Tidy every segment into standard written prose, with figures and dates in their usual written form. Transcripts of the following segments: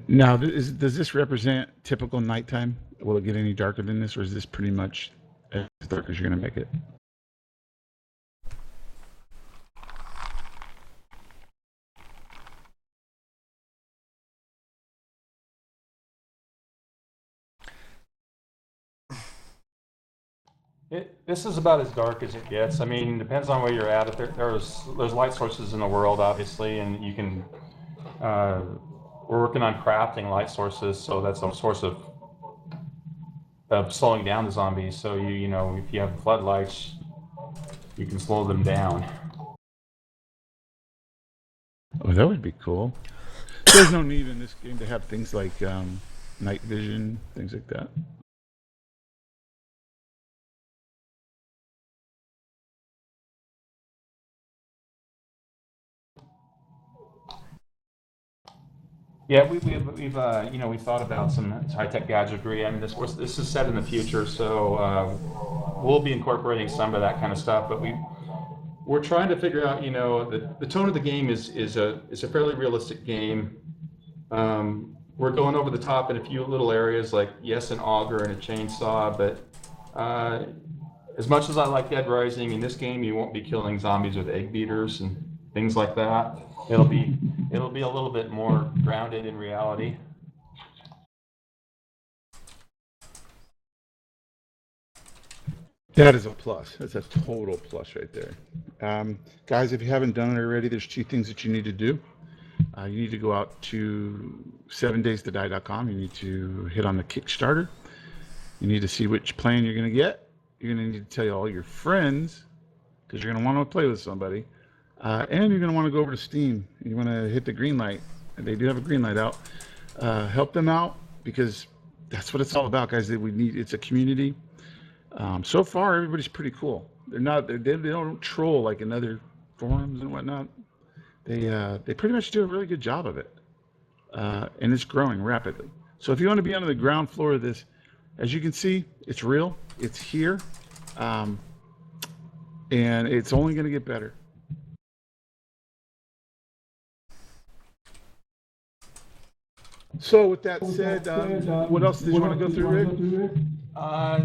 Now, does this represent typical nighttime? Will it get any darker than this, or is this pretty much as dark as you're going to make it? This is about as dark as it gets. I mean, depends on where you're at. If there's light sources in the world, obviously, and you can. We're working on crafting light sources, so that's a source of slowing down the zombies. So you know, if you have floodlights, you can slow them down. Oh, that would be cool. There's no need in this game to have things like night vision, things like that. Yeah, we've you know, we've thought about some high-tech gadgetry. I mean, this is set in the future, so we'll be incorporating some of that kind of stuff. But we're trying to figure out, you know, the tone of the game is a fairly realistic game. We're going over the top in a few little areas, like yes, an auger and a chainsaw. But as much as I like Dead Rising, in this game you won't be killing zombies with egg beaters and things like that. It'll be a little bit more grounded in reality. That is a plus. That's a total plus right there. Guys, if you haven't done it already, there's two things that you need to do. You need to go out to 7daystoDie.com. You need to hit on the Kickstarter. You need to see which plan you're going to get. You're going to need to tell all your friends, because you're going to want to play with somebody. And you're going to want to go over to Steam. You want to hit the green light. They do have a green light out. Help them out, because that's what it's all about, guys. It's a community. So far, everybody's pretty cool. They don't troll like in other forums and whatnot. They pretty much do a really good job of it, and it's growing rapidly. So if you want to be on the ground floor of this, as you can see, it's real. It's here, and it's only going to get better. So with that said, what else did you want to go through, Rick? I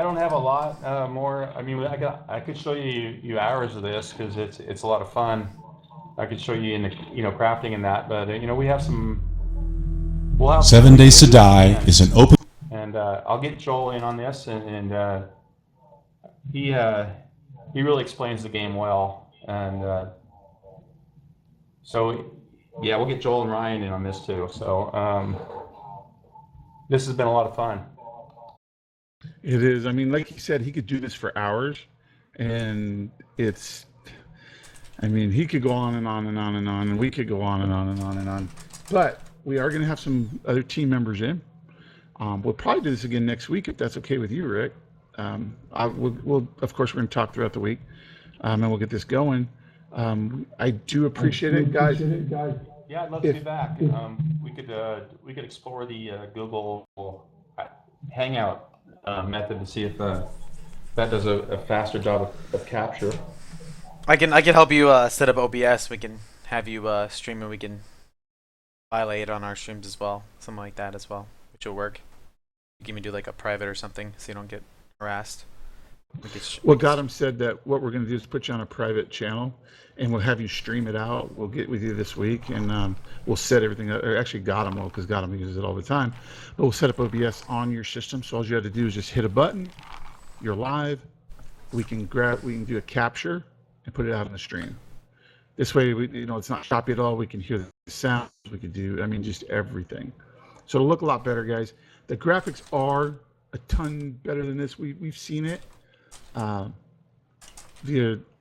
don't have a lot more. I mean, I could show you hours of this because it's a lot of fun. I could show you in the, you know, crafting and that, but you know, we'll have 7 Days to Die is an open. And I'll get Joel in on this, and he really explains the game well, and so yeah, we'll get Joel and Ryan in on this too. So this has been a lot of fun. It is. I mean, like he said, he could do this for hours, and he could go on and on and on and on, and we could go on and on and on and on. But we are going to have some other team members in. We'll probably do this again next week if that's okay with you, Rick. We'll of course, we're going to talk throughout the week, and we'll get this going. I do appreciate it, guys. Yeah, I'd love to be back. We could explore the Google Hangout method to see if that does a faster job of capture. I can help you set up OBS. We can have you stream, and we can violate it on our streams as well, something like that as well, which will work. You can even do like a private or something, so you don't get harassed. Well, Gotham said that what we're going to do is put you on a private channel, and we'll have you stream it out. We'll get with you this week, and we'll set everything up. Or actually, Gotham will, because Gotham uses it all the time. But we'll set up OBS on your system, so all you have to do is just hit a button. You're live. We can do a capture and put it out on the stream. This way, it's not choppy at all. We can hear the sounds. We can do, just everything. So it'll look a lot better, guys. The graphics are a ton better than this. We've seen it via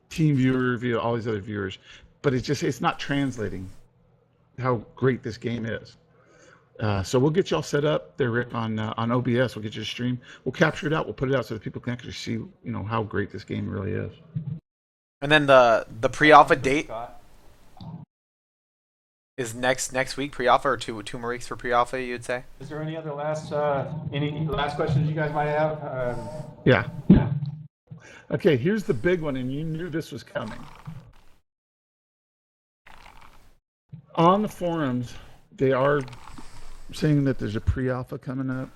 TeamViewer, via all these other viewers, but it's not translating how great this game is. So we'll get y'all set up there, Rick, on OBS. We'll get you a stream. We'll capture it out. We'll put it out so that people can actually see, how great this game really is. And then the pre-alpha date is next week, pre-alpha, or two more weeks for pre-alpha, you'd say? Is there any other last questions you guys might have? Yeah. Okay, here's the big one, and you knew this was coming. On the forums, They are saying that there's a pre-alpha coming up.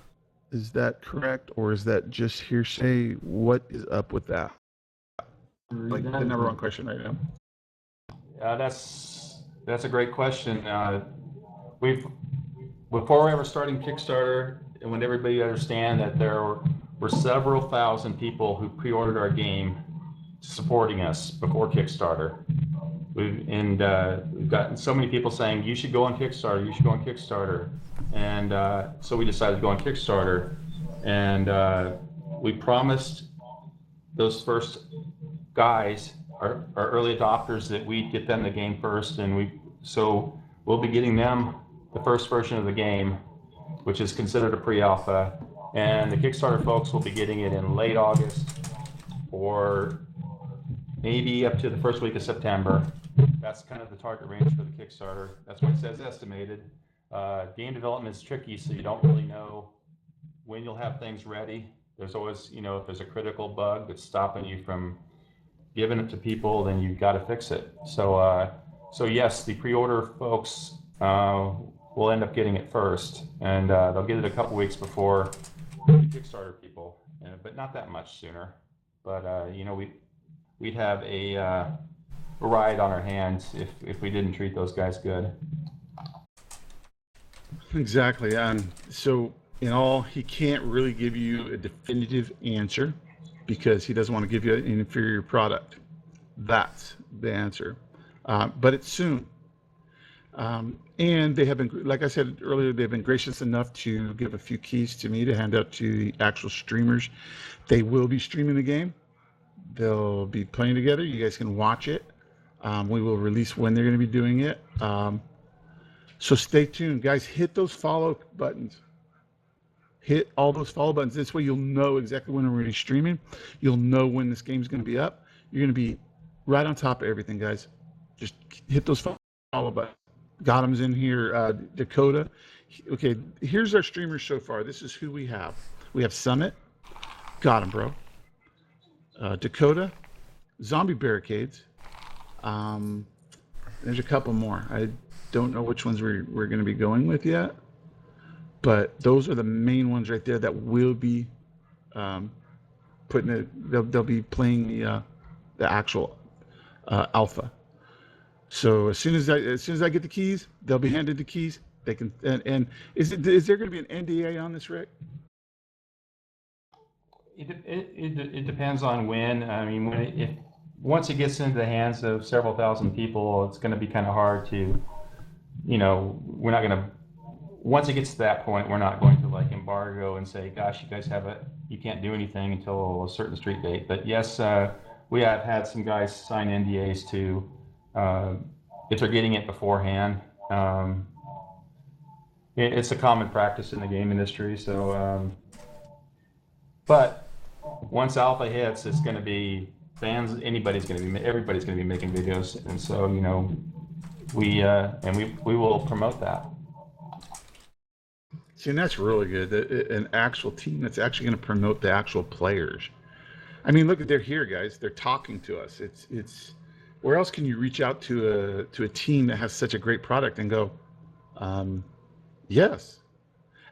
Is that correct, or is that just hearsay? What is up with that? Like the number one question right now. That's a great question. We've before ever starting Kickstarter, and when everybody understand that there were several thousand people who pre-ordered our game supporting us before Kickstarter. We've gotten so many people saying you should go on Kickstarter, you should go on Kickstarter, and so we decided to go on Kickstarter, and we promised those first guys, our early adopters, that we'd get them the game first, and we'll be getting them the first version of the game, which is considered a pre-alpha, and the Kickstarter folks will be getting it in late August or maybe up to the first week of September. That's kind of the target range for the Kickstarter. That's what it says estimated. Game development is tricky, so you don't really know when you'll have things ready. There's always, if there's a critical bug that's stopping you from giving it to people, then you've got to fix it. So yes, the pre-order folks will end up getting it first, and they'll get it a couple weeks before the Kickstarter people, but not that much sooner. But we'd have a riot on our hands if we didn't treat those guys good. Exactly. So in all, he can't really give you a definitive answer because he doesn't want to give you an inferior product. That's the answer. But it's soon. And they have been, like I said earlier, they've been gracious enough to give a few keys to me to hand out to the actual streamers. They will be streaming the game. They'll be playing together. You guys can watch it. We will release when they're going to be doing it. So stay tuned, guys. Hit those follow buttons. Hit all those follow buttons. This way you'll know exactly when we're going to be streaming. You'll know when this game's going to be up. You're going to be right on top of everything, guys. Just hit those follow buttons. Gotham's in here. Dakota. Okay, here's our streamers so far. This is who we have. We have Summit. Got him, bro. Dakota. Zombie Barricades. There's a couple more. I don't know which ones we're going to be going with yet, but those are the main ones right there that will be putting it. They'll be playing the actual alpha. So as soon as I get the keys, they'll be handed the keys. They can and is there going to be an NDA on this, Rick? It depends on when. I mean, once it gets into the hands of several thousand people, it's going to be kind of hard to, we're not going to. Once it gets to that point, we're not going to embargo and say, "Gosh, you guys you can't do anything until a certain street date." But yes, we have had some guys sign NDAs too. If they're getting it beforehand, it's a common practice in the game industry. So, but once alpha hits, it's going to be fans. Everybody's going to be making videos, and so we will promote that. See, and that's really good. An actual team that's actually going to promote the actual players. I mean, look, they're here, guys. They're talking to us. It's. Where else can you reach out to a team that has such a great product and go, yes?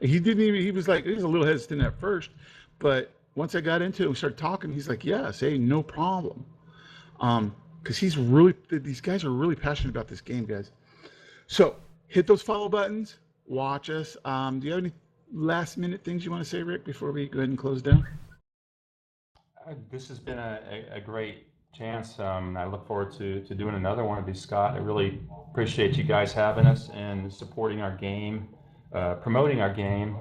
He didn't even. He was a little hesitant at first, but once I got into it and started talking, he's like, yes, hey, no problem. Because these guys are really passionate about this game, guys. So hit those follow buttons, watch us. Do you have any last minute things you want to say, Rick, before we go ahead and close down? This has been a great chance. I look forward to doing another one of these, Scott. I really appreciate you guys having us and supporting our game, promoting our game.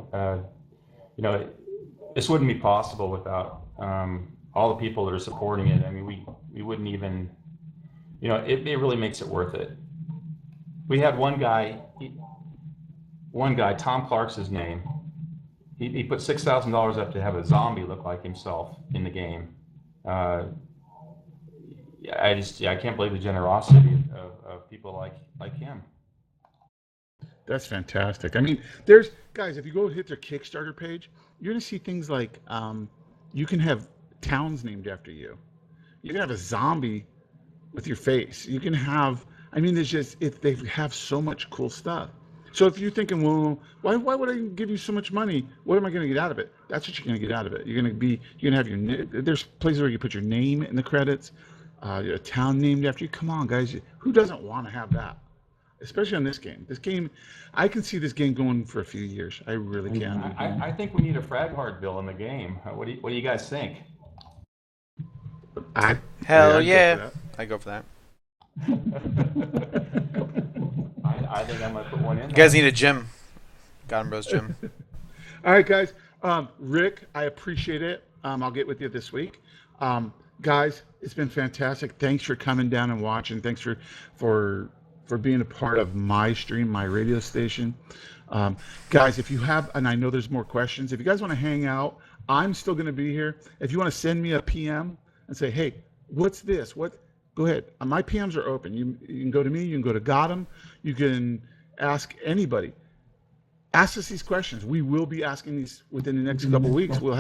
This wouldn't be possible without all the people that are supporting it. I mean, we wouldn't even, it really makes it worth it. We had one guy, Tom Clark's his name. He put $6,000 up to have a zombie look like himself in the game. I can't believe the generosity of people like him. That's fantastic. I mean, guys, if you go hit their Kickstarter page, you're going to see things like you can have towns named after you. You can have a zombie with your face. You can have, they have so much cool stuff. So if you're thinking, well, why would I give you so much money? What am I going to get out of it? That's what you're going to get out of it. You're going to have there's places where you put your name in the credits, a town named after you. Come on, guys. Who doesn't want to have that? Especially on this game. This game, I can see this game going for a few years. I really can. I think we need a frag hard bill in the game. What do you guys think? Hell I'd yeah. I go for that. I think I'm gonna put one in. You guys need a gym. Gotham Bros gym. All right, guys. Rick, I appreciate it. I'll get with you this week. Guys, it's been fantastic. Thanks for coming down and watching. Thanks for being a part of my stream, my radio station. Guys, if you have, and I know there's more questions, if you guys want to hang out, I'm still going to be here. If you want to send me a PM and say, hey, what's this? Go ahead. My PMs are open. You can go to me. You can go to Gotham. You can ask anybody. Ask us these questions. We will be asking these within the next couple of weeks. We'll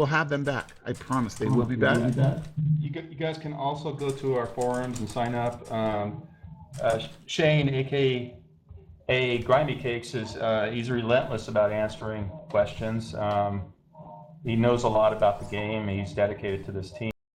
have them back. I promise they will be back. You guys can also go to our forums and sign up. Shane, aka Grimy Cakes, he's relentless about answering questions. He knows a lot about the game. He's dedicated to this team.